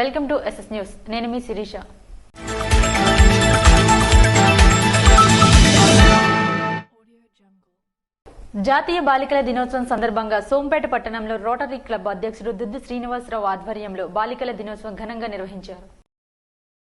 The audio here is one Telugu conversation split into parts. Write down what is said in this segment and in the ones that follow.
Welcome to SS news. నేను మీ శిరీష. జాతీయ బాలికల దినోత్సవం సందర్భంగా సోంపేట పట్టణంలో రోటరీ క్లబ్ అధ్యక్షుడు దుద్ది శ్రీనివాసరావు ఆధ్వర్యంలో బాలికల దినోత్సవం ఘనంగా నిర్వహించారు.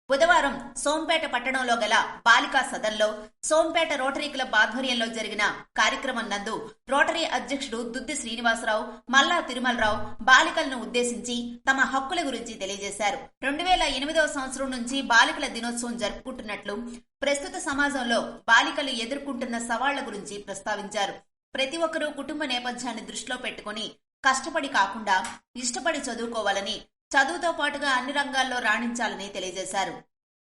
బుధవారం సోంపేట పట్టణంలో గల బాలికా సదన్లో సోంపేట రోటరీ క్లబ్ ఆధ్వర్యంలో జరిగిన కార్యక్రమం నందు రోటరీ అధ్యక్షుడు దుద్ది శ్రీనివాసరావు, మల్లా తిరుమలరావు బాలికలను ఉద్దేశించి తమ హక్కుల గురించి తెలియజేశారు. 2008వ సంవత్సరం నుంచి బాలికల దినోత్సవం జరుపుకుంటున్నట్లు, ప్రస్తుత సమాజంలో బాలికలు ఎదుర్కొంటున్న సవాళ్ల గురించి ప్రస్తావించారు. ప్రతి ఒక్కరూ కుటుంబ నేపథ్యాన్ని దృష్టిలో పెట్టుకుని కష్టపడి కాకుండా ఇష్టపడి చదువుకోవాలని, చదువుతో పాటుగా అన్ని రంగాల్లో రాణించాలని తెలియజేశారు.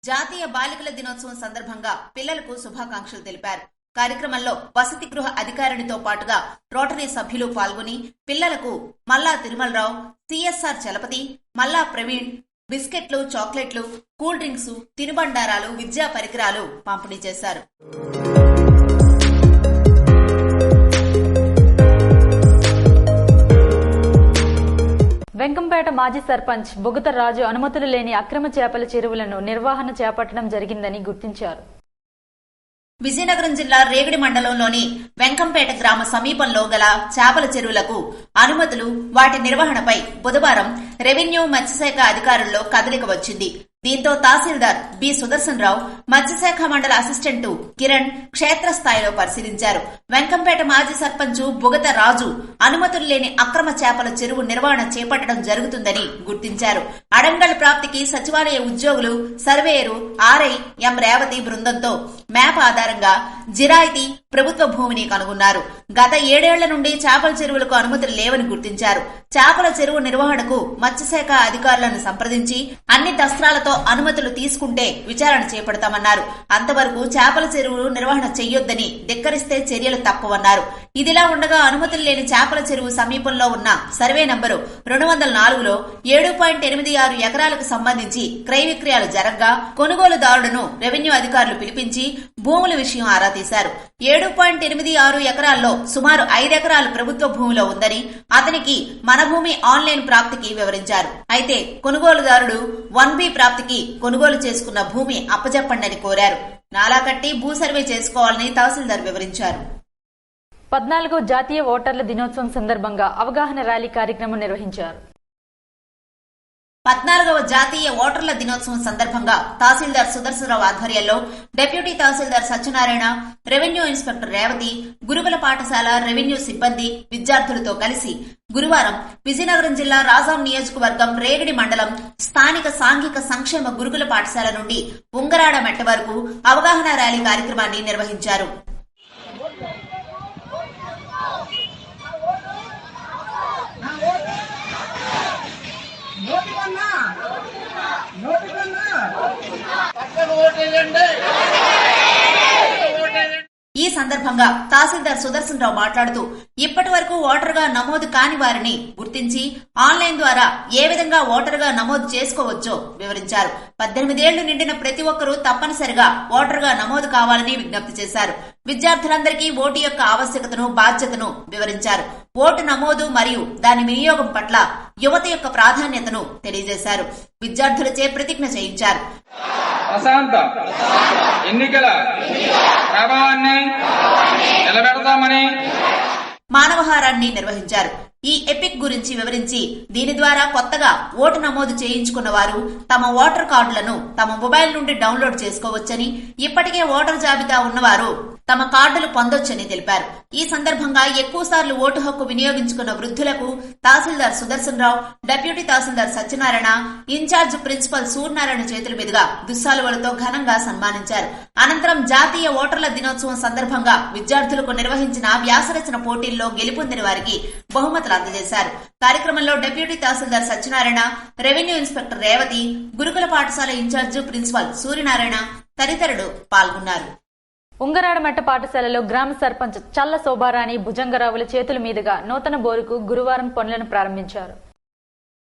జాతీయ బాలికల దినోత్సవం సందర్భంగా పిల్లలకు శుభాకాంక్షలు తెలిపారు. కార్యక్రమంలో వసతి గృహ అధికారినితో పాటుగా రోటరీ సభ్యులు పాల్గొని పిల్లలకు మల్లా తిరుమలరావు, సిఎస్ఆర్ చలపతి, మల్లా ప్రవీణ్ బిస్కెట్లు, చాక్లెట్లు, కూల్ డ్రింక్స్, తినుబండారాలు, విద్యా పరికరాలు పంపిణీ చేశారు. వెంకంపేట మాజీ సర్పంచ్ బొగుత రాజు అనుమతులు లేని అక్రమ చేపల చెరువులను నిర్వహణ చేపట్టడం జరిగిందని గుర్తించారు. విజయనగరం జిల్లా రేగడి మండలంలోని వెంకంపేట గ్రామ సమీపంలో గల చేపల చెరువులకు అనుమతులు, వాటి నిర్వహణపై బుధవారం రెవెన్యూ మత్స్యశాఖ అధికారుల్లో కదలిక వచ్చింది. దీంతో తహసీల్దార్ బి సుదర్శన్ రావు, మత్స్యశాఖ మండల అసిస్టెంట్ కిరణ్ క్షేత్రస్థాయిలో పరిశీలించారు. వెంకంపేట మాజీ సర్పంచ్ బొగత రాజు అనుమతులు లేని అక్రమ చేపల చెరువు నిర్వహణ చేపట్టడం జరుగుతుందని గుర్తించారు. అడంగల్ ప్రాప్తికి సచివాలయ ఉద్యోగులు, సర్వేయరు ఆర్ఐ ఎం రేవతి బృందంతో మ్యాప్ ఆధారంగా జిరాయితీ ప్రభుత్వ భూమిని కనుగొన్నారు. గత 7 ఏళ్ల నుండి చేపల చెరువులకు అనుమతులు లేవని గుర్తించారు. చేపల చెరువు నిర్వహణకు మత్స్యశాఖ అధికారులను సంప్రదించి అన్ని దస్త్రాలతో అనుమతులు తీసుకుంటే విచారణ చేపడతామన్నారు. అంతవరకు చేపల చెరువులు నిర్వహణ చెయ్యొద్దని, ధిక్కరిస్తే చర్యలు తప్పవన్నారు. ఇదిలా ఉండగా అనుమతులు లేని చేపల చెరువు సమీపంలో ఉన్న సర్వే నంబరు 204లో 7.86 ఎకరాలకు సంబంధించి క్రయ విక్రయాలు జరగ్గా కొనుగోలుదారులను రెవెన్యూ అధికారులు పిలిపించి భూముల విషయం ఆరా తీశారు. 7.86 ఎకరాల్లో సుమారు 5 ఎకరాలు ప్రభుత్వ భూమిలో ఉందని, అతనికి మన భూమి ఆన్లైన్ ప్రాప్తికి వివరించారు. అయితే కొనుగోలుదారుడు 1B ప్రాప్తికి కొనుగోలు చేసుకున్న భూమి అప్పజెప్పండని కోరారు. నాలా కట్టి భూ సర్వే చేసుకోవాలని తహసీల్దార్ వివరించారు. 14వ జాతీయ ఓటర్ల దినోత్సవం సందర్భంగా అవగాహన ర్యాలీ కార్యక్రమం నిర్వహించారు. 14వ జాతీయ ఓటర్ల దినోత్సవం సందర్భంగా తహసీల్దార్ సుదర్శనరావు ఆధ్వర్యంలో డిప్యూటీ తహసీల్దార్ సత్యనారాయణ, రెవెన్యూ ఇన్స్పెక్టర్ రేవతి, గురుకుల పాఠశాల రెవెన్యూ సిబ్బంది, విద్యార్థులతో కలిసి గురువారం విజయనగరం జిల్లా రాజాం నియోజకవర్గం రేగడి మండలం స్థానిక సాంఘిక సంక్షేమ గురుకుల పాఠశాల నుండి ఉంగరాడ మెట్ట వరకు అవగాహన ర్యాలీ కార్యక్రమాన్ని నిర్వహించారు. ఈ సందర్భంగా తహసీల్దార్ సుదర్శన్ రావు మాట్లాడుతూ ఇప్పటి వరకు ఓటరుగా నమోదు కాని వారిని గుర్తించి ఆన్లైన్ ద్వారా ఏ విధంగా ఓటరుగా నమోదు చేసుకోవచ్చో వివరించారు. 18 ఏళ్లు నిండిన ప్రతి ఒక్కరూ తప్పనిసరిగా ఓటరుగా నమోదు కావాలని విజ్ఞప్తి చేశారు. విద్యార్థులందరికీ ఓటు యొక్క ఆవశ్యకతను, బాధ్యతను వివరించారు. ఓటు నమోదు మరియు దాని వినియోగం పట్ల యువత యొక్క ప్రాధాన్యతను తెలియజేశారు. విద్యార్థులచే ప్రతిజ్ఞ చేయించారు. ప్రశాంత ఎన్నికల ప్రభావాన్ని నిలబెడతామని మానవహారాన్ని నిర్వహించారు. ఈ ఎపిక్ గురించి వివరించి దీని ద్వారా కొత్తగా ఓటు నమోదు చేయించుకున్న వారు తమ ఓటర్ కార్డులను తమ మొబైల్ నుండి డౌన్లోడ్ చేసుకోవచ్చని, ఇప్పటికే ఓటర్ జాబితా ఉన్నవారు తమ కార్డులు పొందొచ్చని తెలిపారు. ఈ సందర్భంగా ఎక్కువసార్లు ఓటు హక్కు వినియోగించుకున్న వృద్ధులకు తహసీల్దార్ సుదర్శన్ రావు, డిప్యూటీ తహసీల్దార్ సత్యనారాయణ, ఇన్ఛార్జ్ ప్రిన్సిపల్ సూర్యనారాయణ చేతుల మీదుగా దుస్సాలువలతో ఘనంగా సన్మానించారు. అనంతరం జాతీయ ఓటర్ల దినోత్సవం సందర్భంగా విద్యార్థులకు నిర్వహించిన వ్యాసరచన పోటీల్లో గెలుపొందిన వారికి బహుమతులు అందజేశారు. కార్యక్రమంలో డిప్యూటీ తహసీల్దార్ సత్యనారాయణ, రెవెన్యూ ఇన్స్పెక్టర్ రేవతి, గురుకుల పాఠశాల ఇన్ఛార్జ్ ప్రిన్సిపల్ సూర్యనారాయణ తదితరులు పాల్గొన్నారు. ఉంగరాడమెట్ట పాఠశాలలో గ్రామ సర్పంచ్ చల్ల శోభారాణి భుజంగరావుల చేతుల మీదుగా నూతన బోరుకు గురువారం పనులను ప్రారంభించారు.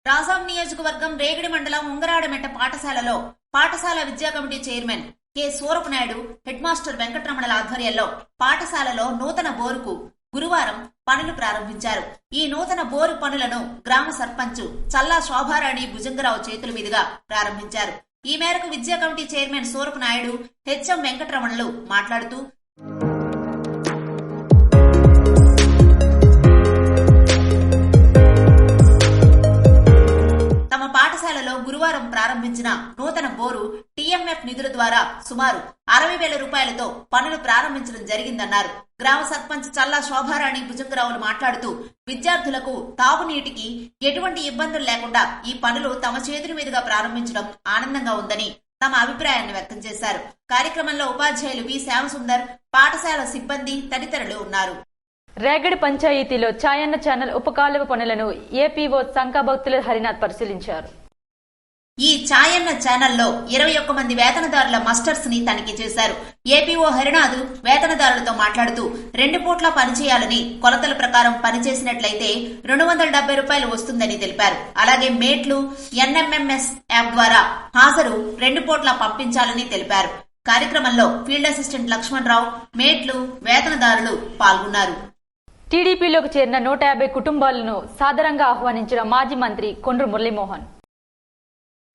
రాజాం నియోజకవర్గం రేగడి మండలం ఉంగరాడమెట్ట పాఠశాలలో పాఠశాల విద్యా committee chairman K Surapu Naidu, headmaster వెంకటరమణల ఆధ్వర్యంలో పాఠశాలలో నూతన బోరుకు గురువారం పనులు ప్రారంభించారు. ఈ నూతన బోరు పనులను గ్రామ సర్పంచ్ చల్లా శోభారాణి భుజంగరావు చేతుల మీదుగా ప్రారంభించారు. ఈ మేరకు విద్యా కమిటీ చైర్మన్ సూరపు నాయుడు, హెచ్ఎం వెంకటరమణులు మాట్లాడుతూ తమ పాఠశాలలో గురువారం ప్రారంభించిన నూతన బోరు టీఎంఎఫ్ నిధుల ద్వారా సుమారు 60,000 రూపాయలతో పనులు ప్రారంభించడం జరిగిందన్నారు. గ్రామ సర్పంచ్ చల్లా శోభారాణి భుజంగరావులు మాట్లాడుతూ విద్యార్థులకు తాగునీటికి ఎటువంటి ఇబ్బందులు లేకుండా ఈ పనులు తమ చేతుల మీదుగా ప్రారంభించడం ఆనందంగా ఉందని తమ అభిప్రాయాన్ని వ్యక్తం చేశారు. కార్యక్రమంలో ఉపాధ్యాయులు వి శ్యామసుందర్, పాఠశాల సిబ్బంది తదితరులు ఉన్నారు. రేగడి పంచాయతీలో చాయన్న ఛానల్ ఉపకాలువ పనులను ఏపీఓ సంకభక్తుల హరినాథ్ పరిశీలించారు. ఈ చాయన్న ఛానల్లో 21 మంది వేతనదారుల మస్టర్స్ ని తనిఖీ చేశారు. ఏపీఓ హరినాథ్ వేతనదారులతో మాట్లాడుతూ 2 పూట్ల పనిచేయాలని, కొలతల ప్రకారం పనిచేసినట్లయితే 270 రూపాయలు వస్తుందని తెలిపారు. అలాగే మేట్లు ఎన్ఎంఎంఎస్ యాప్ ద్వారా హాజరు 2 పూట్ల పంపించాలని తెలిపారు. కార్యక్రమంలో ఫీల్డ్ అసిస్టెంట్ లక్ష్మణరావు, మేట్లు, వేతనదారులు పాల్గొన్నారు. టీడీపీలోకి చేరిన 150 కుటుంబాలను సాదరంగా ఆహ్వానించిన మాజీ మంత్రి కొండ్రు మురళీమోహన్.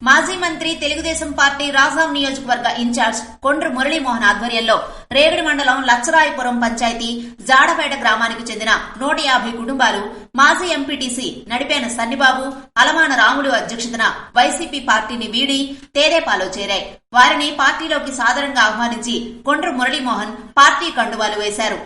మాజీ మంత్రి, తెలుగుదేశం పార్టీ రాజాం నియోజకవర్గ ఇన్ఛార్జ్ కొండ్రు మురళీమోహన్ ఆధ్వర్యంలో రేగడి మండలం లచ్చరాయపురం పంచాయతీ జాడపేట గ్రామానికి చెందిన 150 కుటుంబాలు మాజీ ఎంపీటీసీ నడిపేన సన్నిబాబు, అలమాన రాములు అధ్యక్షతన వైసీపీ పార్టీని వీడి తేదేపాలో చేరాయి. వారిని పార్టీలోకి సాదరంగా ఆహ్వానించి కొండ్రు మురళీమోహన్ పార్టీ కండువాలు వేశారు.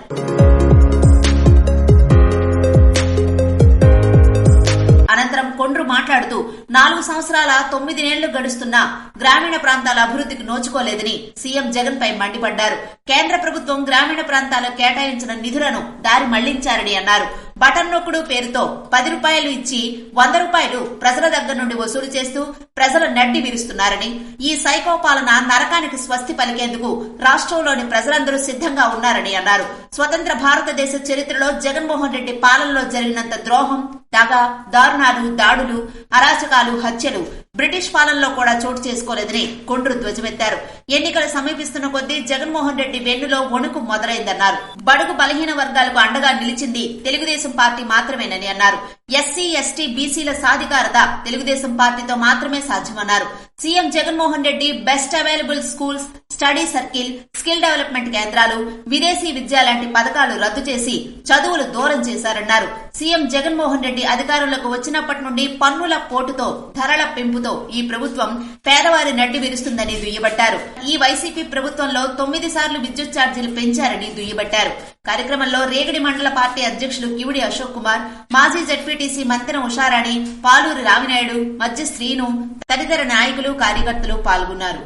అనంతరం కొండ్రు మాట్లాడుతూ 4 సంవత్సరాల 9 నెలలు గడుస్తున్నా గ్రామీణ ప్రాంతాల అభివృద్ధికి నోచుకోలేదని సీఎం జగన్ పై మండిపడ్డారు. కేంద్ర ప్రభుత్వం గ్రామీణ ప్రాంతాలకు కేటాయించిన నిధులను దారి మళ్లించారని అన్నారు. బటన్ నొక్కుడు పేరుతో 10 రూపాయలు ఇచ్చి 100 రూపాయలు ప్రజల దగ్గర నుండి వసూలు చేస్తూ ప్రజల నడ్డి విరుస్తున్నారని, ఈ సైకో పాలన నరకానికి స్వస్తి పలికేందుకు రాష్ట్రంలోని ప్రజలందరూ సిద్ధంగా ఉన్నారని అన్నారు. స్వతంత్ర భారతదేశ చరిత్రలో జగన్మోహన్ రెడ్డి పాలనలో జరిగినంత ద్రోహం, దగ, దారుణాలు, దాడులు, అరాచకాలు, హత్యలు బ్రిటిష్ పాలనలో కూడా చోటు చేసుకోలేదని కొండ్రు ధ్వజమెత్తారు. ఎన్నికలు సమీపిస్తున్న కొద్దీ జగన్మోహన్ రెడ్డి వెన్నులో వణుకు మొదలైందన్నారు. బడుగు బలహీన వర్గాలకు అండగా నిలిచింది తెలుగుదేశం పార్టీ మాత్రమేనని అన్నారు. ఎస్సీ, ఎస్టీ, బీసీల సాధికారత తెలుగుదేశం పార్టీతో మాత్రమే సాధ్యమన్నారు. CM Jaganmohan Reddy best available schools, study circle, skill development కేంద్రాలు, విదేశీ విద్య లాంటి పథకాలు రద్దు చేసి చదువులు దూరం చేశారన్నారు. సీఎం జగన్మోహన్ రెడ్డి అధికారంలోకి వచ్చినప్పటి నుండి పన్నుల పోటుతో, ధరల పెంపుతో ఈ ప్రభుత్వం పేదవారి నడ్డి విరుస్తుందని దుయ్యబట్టారు. ఈ వైసీపీ ప్రభుత్వంలో 9 సార్లు విద్యుత్ ఛార్జీలు పెంచారని దుయ్యబట్టారు. కార్యక్రమంలో రేగడి మండల పార్టీ అధ్యక్షులు కివిడి అశోక్ కుమార్, మాజీ జడ్పీటీసీ మంతెన ఉషారాణి, పాలూరి రామినాయుడు, మధ్య శ్రీను తదితర నాయకులు, కార్యకర్తలు పాల్గొన్నారు.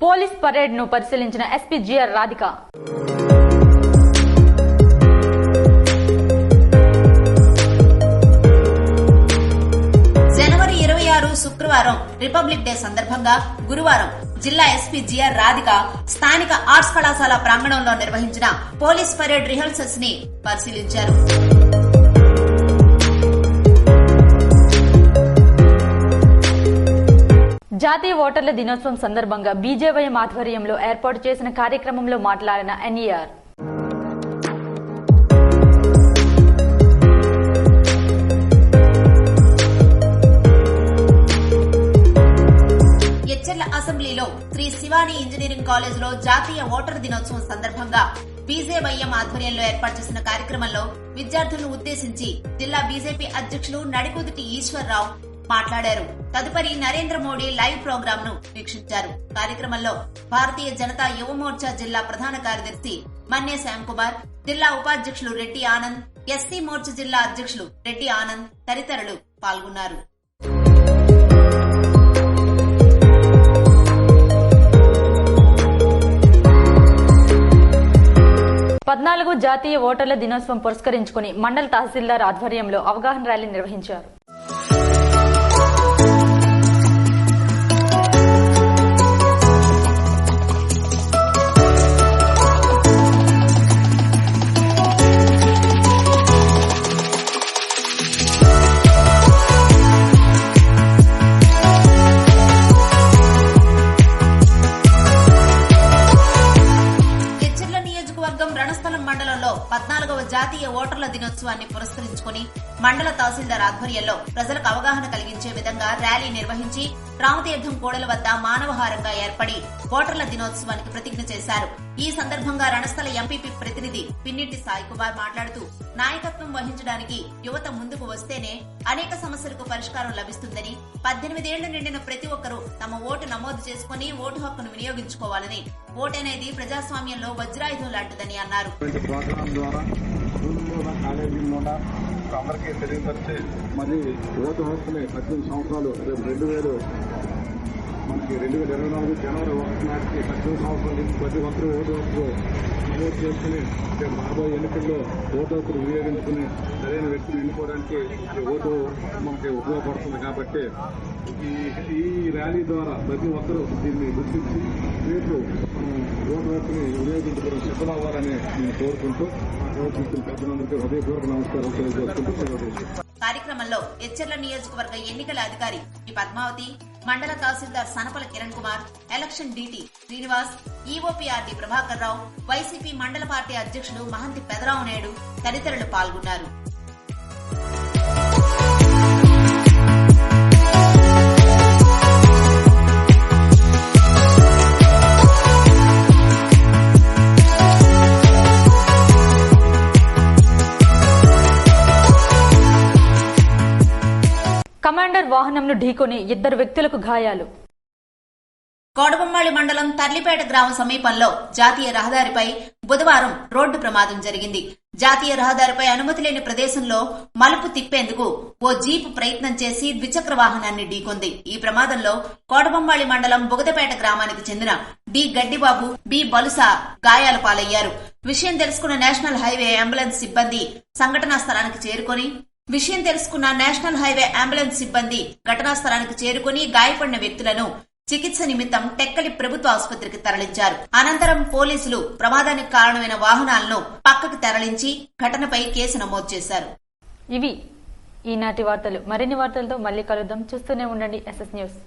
పోలీస్ పరేడ్ ను పరిశీలించిన ఎస్పీ జిఆర్ రాధిక. జనవరి 26 శుక్రవారం రిపబ్లిక్ డే సందర్భంగా గురువారం జిల్లా ఎస్పీ జిఆర్ రాధిక స్థానిక ఆర్ట్స్ కళాశాల ప్రాంగణంలో నిర్వహించిన పోలీస్ పరేడ్ రిహర్సల్స్ ని పరిశీలించారు. జాతీయ ఓటర్ల దినోత్సవం సందర్భంగా బీజేవైఎం ఆధ్వర్యంలో ఏర్పాటు చేసిన కార్యక్రమంలో మాట్లాడిన ఎన్ఈఆర్. ఎచ్చెర్ల అసెంబ్లీలో శ్రీ శివాని ఇంజనీరింగ్ కాలేజ్ లో జాతీయ ఓటర్ దినోత్సవం సందర్భంగా బీజేవైఎం ఆధ్వర్యంలో ఏర్పాటు చేసిన కార్యక్రమంలో విద్యార్థులను ఉద్దేశించి జిల్లా బీజేపీ అధ్యక్షులు నడికుదిటి ఈశ్వర్రావు మాట్లాడారు. తదుపరి నరేంద్ర మోడీ లైవ్ ప్రోగ్రామ్ ను వీక్షించారు. కార్యక్రమంలో భారతీయ జనతా యువ మోర్చా జిల్లా ప్రధాన కార్యదర్శి మన్నే శ్యామ్ కుమార్, జిల్లా ఉపాధ్యక్షులు రెడ్డి ఆనంద్, ఎస్సీ మోర్చా జిల్లా అధ్యక్షులు రెడ్డి ఆనంద్ తదితరులు పాల్గొన్నారు. 14 జాతీయ ఓటర్ల దినోత్సవం పురస్కరించుకుని మండల తహసీల్దార్ ఆధ్వర్యంలో అవగాహన ర్యాలీ నిర్వహించారు. నియోజకవర్గం రణస్థలం మండలంలో 14వ జాతీయ ఓటర్ల దినోత్సవాన్ని పురస్కరించుకుని మండల తహసీల్దార్ ఆధ్వర్యంలో ప్రజలకు అవగాహన కలిగించే విధంగా ర్యాలీ నిర్వహించి రామతీర్థం కూడల వద్ద మానవహారంగా ఏర్పడి ఓటర్ల దినోత్సవానికి ప్రతిజ్ఞ చేశారు. ఈ సందర్భంగా రణస్థల ఎంపీపీ ప్రతినిధి పిన్నిటి సాయి కుమార్ మాట్లాడుతూ నాయకత్వం వహించడానికి యువత ముందుకు వస్తేనే అనేక సమస్యలకు పరిష్కారం లభిస్తుందని, 18 ఏళ్లు నిండిన ప్రతి ఒక్కరూ తమ ఓటు నమోదు చేసుకుని ఓటు హక్కును వినియోగించుకోవాలని, ఓటనేది ప్రజాస్వామ్యంలో వజ్రాయుధం లాంటిదని అన్నారు. అందరికీ తెలియపరిచి మరి ఓటు హక్కుని 18 సంవత్సరాలు రేపు 2024 జనవరి 1 నాటికి 18 సంవత్సరాల నుంచి ప్రతి ఒక్కరూ ఓటు హక్కు నమోదు చేసుకుని రాబోయే ఎన్నికల్లో ఓటు హక్కును వినియోగించుకుని సరైన వ్యక్తిని ఎన్నుకోవడానికి ఓటు మనకి ఉపయోగపడుతుంది. కాబట్టి ఈ ర్యాలీ ద్వారా ప్రతి ఒక్కరూ దీన్ని గుర్తించి రేపు ఓటు హక్కుని వినియోగించుకోవడం సిద్ధమవ్వాలని నేను కోరుకుంటూ పెద్దలందరికీ హృదయపూర్వక నమస్కారం తెలియజేసుకుంటూ కార్యక్రమంలో ఎచ్చెర్ల నియోజకవర్గ ఎన్నికల అధికారి ఈ పద్మావతి, మండల తహసీల్దార్ Sanapala Kiran Kumar, election DT Srinivas, EOPRD Prabhakar Rao, YCP మండల పార్టీ అధ్యక్షులు మహంతి పెదరావు నాయుడు తదితరులు పాల్గొన్నారు. కమాండర్ వాహనంను ఢీకొని 2 వ్యక్తులకు గాయాలు. కోడబొమ్మాళి మండలం తర్లిపేట గ్రామం సమీపంలో జాతీయ రహదారిపై బుధవారం రోడ్డు ప్రమాదం జరిగింది. జాతీయ రహదారిపై అనుమతి లేని ప్రదేశంలో మలుపు తిప్పేందుకు ఓ జీపు ప్రయత్నం చేసి ద్విచక్ర వాహనాన్ని ఢీకొంది. ఈ ప్రమాదంలో కోడబొమ్మాళి మండలం బుగదపేట గ్రామానికి చెందిన డి గడ్డిబాబు, బి బలుసా గాయాల పాలయ్యారు. విషయం తెలుసుకున్న నేషనల్ హైవే అంబులెన్స్ సిబ్బంది సంఘటనా స్థలానికి ఘటనా స్థలానికి చేరుకుని గాయపడిన వ్యక్తులను చికిత్స నిమిత్తం టెక్కలి ప్రభుత్వ ఆసుపత్రికి తరలించారు. అనంతరం పోలీసులు ప్రమాదానికి కారణమైన వాహనాలను పక్కకు తరలించి ఘటనపై కేసు నమోదు చేశారు. ఇవి ఈనాటి వార్తలు. మరిన్ని వార్తలతో మళ్లీ కలుద్దాం. చూస్తూనే ఉండండి SS న్యూస్.